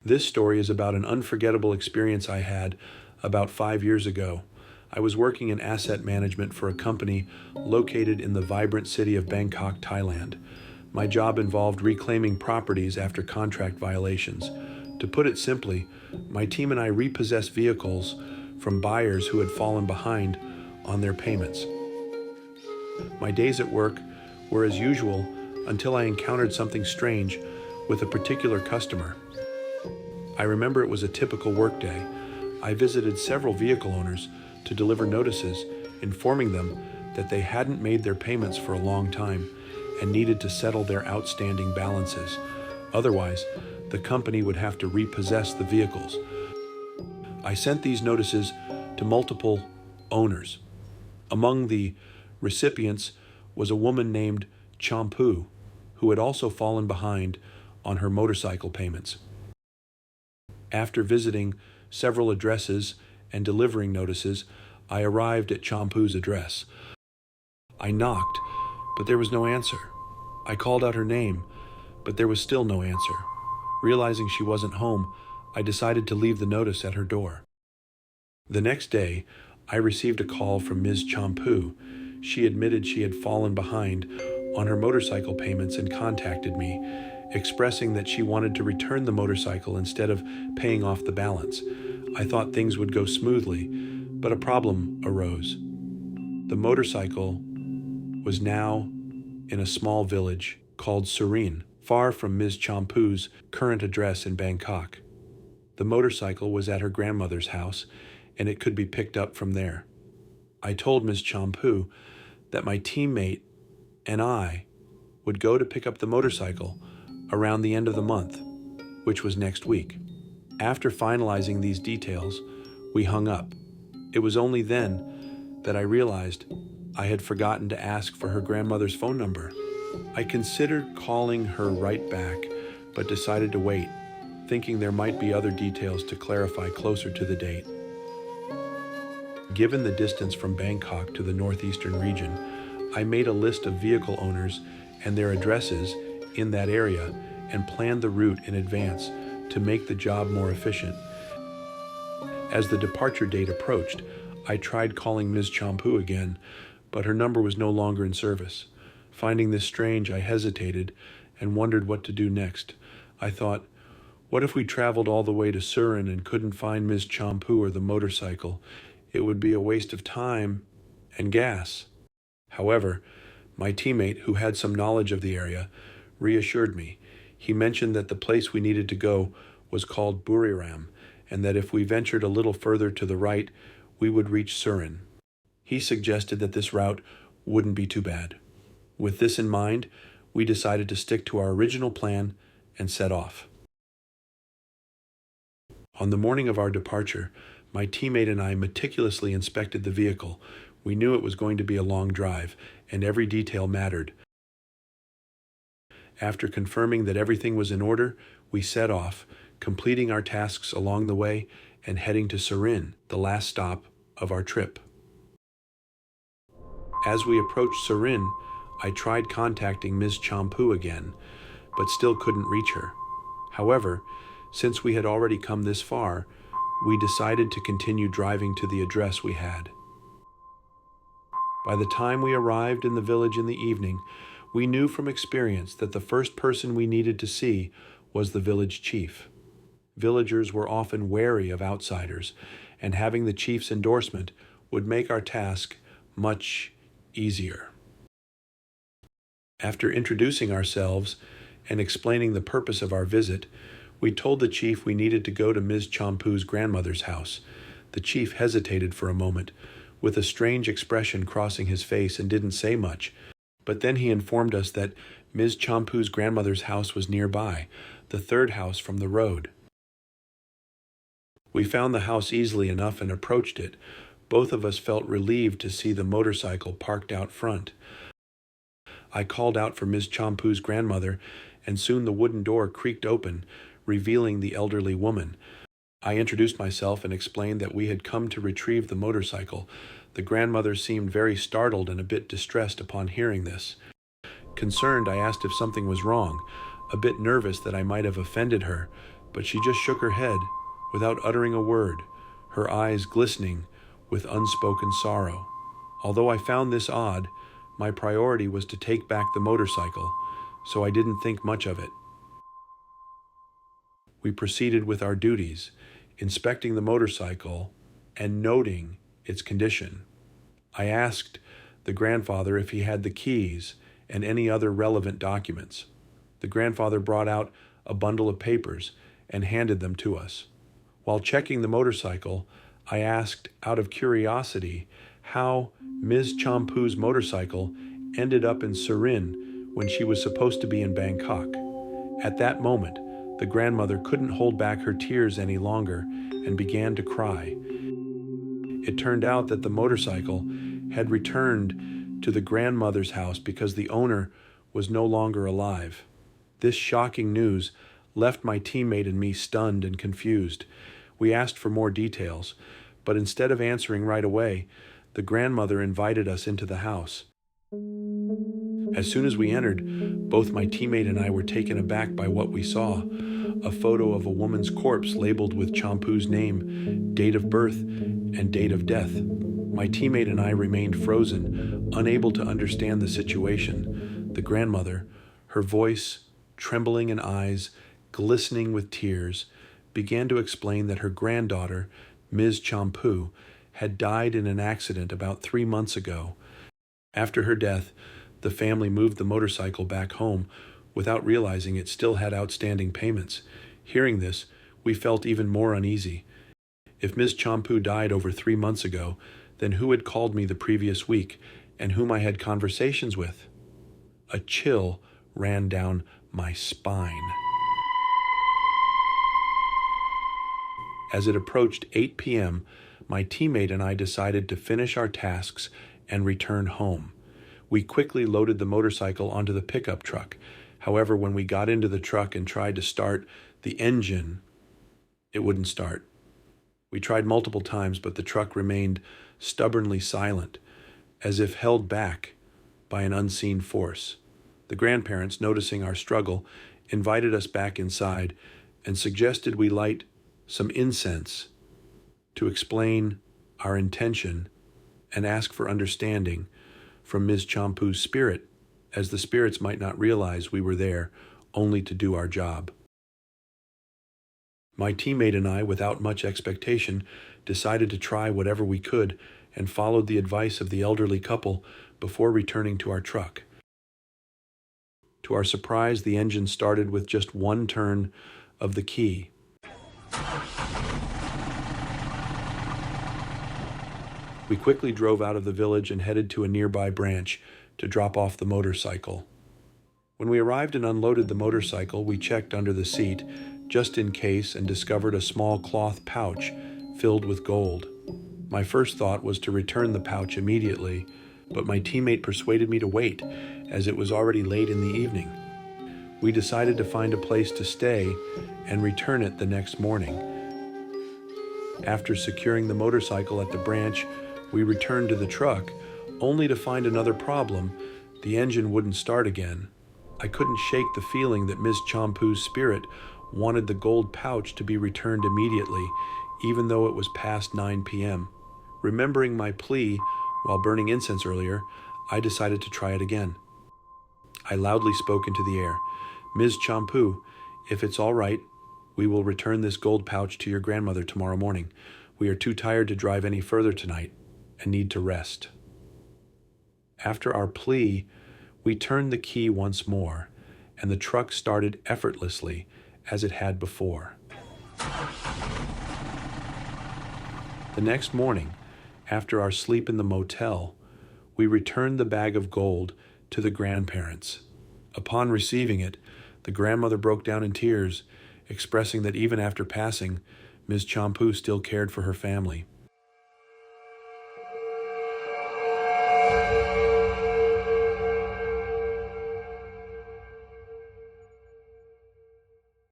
This story is about an unforgettable experience I had about 5 years ago. I was working in asset management for a company located in the vibrant city of Bangkok, Thailand. My job involved reclaiming properties after contract violations. To put it simply, my team and I repossessed vehicles from buyers who had fallen behind on their payments. My days at work were as usual until I encountered something strange with a particular customer. I remember it was a typical workday. I visited several vehicle owners to deliver notices informing them that they hadn't made their payments for a long time and needed to settle their outstanding balances. Otherwise, the company would have to repossess the vehicles. I sent these notices to multiple owners. Among the recipients was a woman named Champu, who had also fallen behind on her motorcycle payments. After visiting several addresses and delivering notices, I arrived at Champu's address. I knocked, but there was no answer. I called out her name, but there was still no answer. Realizing she wasn't home, I decided to leave the notice at her door. The next day, I received a call from Ms. Champu. She admitted she had fallen behind on her motorcycle payments and contacted me, expressing that she wanted to return the motorcycle instead of paying off the balance. I thought things would go smoothly, but a problem arose. The motorcycle was now in a small village called Surin, far from Ms. Champu's current address in Bangkok. The motorcycle was at her grandmother's house, and it could be picked up from there. I told Ms. Champu that my teammate and I would go to pick up the motorcycle around the end of the month, which was next week. After finalizing these details, we hung up. It was only then that I realized I had forgotten to ask for her grandmother's phone number. I considered calling her right back, but decided to wait, thinking there might be other details to clarify closer to the date. Given the distance from Bangkok to the northeastern region, I made a list of vehicle owners and their addresses in that area and planned the route in advance to make the job more efficient. As the departure date approached, I tried calling Ms. Champu again, but her number was no longer in service. Finding this strange, I hesitated and wondered what to do next. I thought, what if we traveled all the way to Surin and couldn't find Ms. Champu or the motorcycle? It would be a waste of time and gas. However, my teammate, who had some knowledge of the area, reassured me. He mentioned that the place we needed to go was called Buriram, and that if we ventured a little further to the right, we would reach Surin. He suggested that this route wouldn't be too bad. With this in mind, we decided to stick to our original plan and set off. On the morning of our departure, my teammate and I meticulously inspected the vehicle. We knew it was going to be a long drive, and every detail mattered. After confirming that everything was in order, we set off, completing our tasks along the way and heading to Surin, the last stop of our trip. As we approached Surin, I tried contacting Ms. Champu again, but still couldn't reach her. However, since we had already come this far, we decided to continue driving to the address we had. By the time we arrived in the village in the evening, we knew from experience that the first person we needed to see was the village chief. Villagers were often wary of outsiders, and having the chief's endorsement would make our task much easier. After introducing ourselves and explaining the purpose of our visit, we told the chief we needed to go to Ms. Champu's grandmother's house. The chief hesitated for a moment, with a strange expression crossing his face, and didn't say much. But then he informed us that Ms. Champu's grandmother's house was nearby, the third house from the road. We found the house easily enough and approached it. Both of us felt relieved to see the motorcycle parked out front. I called out for Ms. Champu's grandmother, and soon the wooden door creaked open, revealing the elderly woman. I introduced myself and explained that we had come to retrieve the motorcycle. The grandmother seemed very startled and a bit distressed upon hearing this. Concerned, I asked if something was wrong, a bit nervous that I might have offended her, but she just shook her head without uttering a word, her eyes glistening with unspoken sorrow. Although I found this odd, my priority was to take back the motorcycle, so I didn't think much of it. We proceeded with our duties, inspecting the motorcycle and noting its condition. I asked the grandfather if he had the keys and any other relevant documents. The grandfather brought out a bundle of papers and handed them to us. While checking the motorcycle, I asked, out of curiosity, how Ms. Champu's motorcycle ended up in Surin when she was supposed to be in Bangkok. At that moment, the grandmother couldn't hold back her tears any longer and began to cry. It turned out that the motorcycle had returned to the grandmother's house because the owner was no longer alive. This shocking news left my teammate and me stunned and confused. We asked for more details, but instead of answering right away, the grandmother invited us into the house. As soon as we entered, both my teammate and I were taken aback by what we saw: a photo of a woman's corpse labeled with Champu's name, date of birth, and date of death. My teammate and I remained frozen, unable to understand the situation. The grandmother, her voice trembling and eyes glistening with tears, began to explain that her granddaughter, Ms. Champu, had died in an accident about 3 months ago. After her death, the family moved the motorcycle back home without realizing it still had outstanding payments. Hearing this, we felt even more uneasy. If Ms. Champu died over 3 months ago, then who had called me the previous week and whom I had conversations with? A chill ran down my spine. As it approached 8 p.m., my teammate and I decided to finish our tasks and return home. We quickly loaded the motorcycle onto the pickup truck. However, when we got into the truck and tried to start the engine, it wouldn't start. We tried multiple times, but the truck remained stubbornly silent, as if held back by an unseen force. The grandparents, noticing our struggle, invited us back inside and suggested we light some incense to explain our intention and ask for understanding from Ms. Champu's spirit, as the spirits might not realize we were there only to do our job. My teammate and I, without much expectation, decided to try whatever we could and followed the advice of the elderly couple before returning to our truck. To our surprise, the engine started with just one turn of the key. We quickly drove out of the village and headed to a nearby branch to drop off the motorcycle. When we arrived and unloaded the motorcycle, we checked under the seat, just in case, and discovered a small cloth pouch filled with gold. My first thought was to return the pouch immediately, but my teammate persuaded me to wait, as it was already late in the evening. We decided to find a place to stay and return it the next morning. After securing the motorcycle at the branch, we returned to the truck, only to find another problem: the engine wouldn't start again. I couldn't shake the feeling that Ms. Champu's spirit wanted the gold pouch to be returned immediately, even though it was past 9 p.m. Remembering my plea while burning incense earlier, I decided to try it again. I loudly spoke into the air. "Ms. Champu, if it's all right, we will return this gold pouch to your grandmother tomorrow morning. We are too tired to drive any further tonight and need to rest." After our plea, we turned the key once more, and the truck started effortlessly as it had before. The next morning, after our sleep in the motel, we returned the bag of gold to the grandparents. Upon receiving it, the grandmother broke down in tears, expressing that even after passing, Ms. Champu still cared for her family.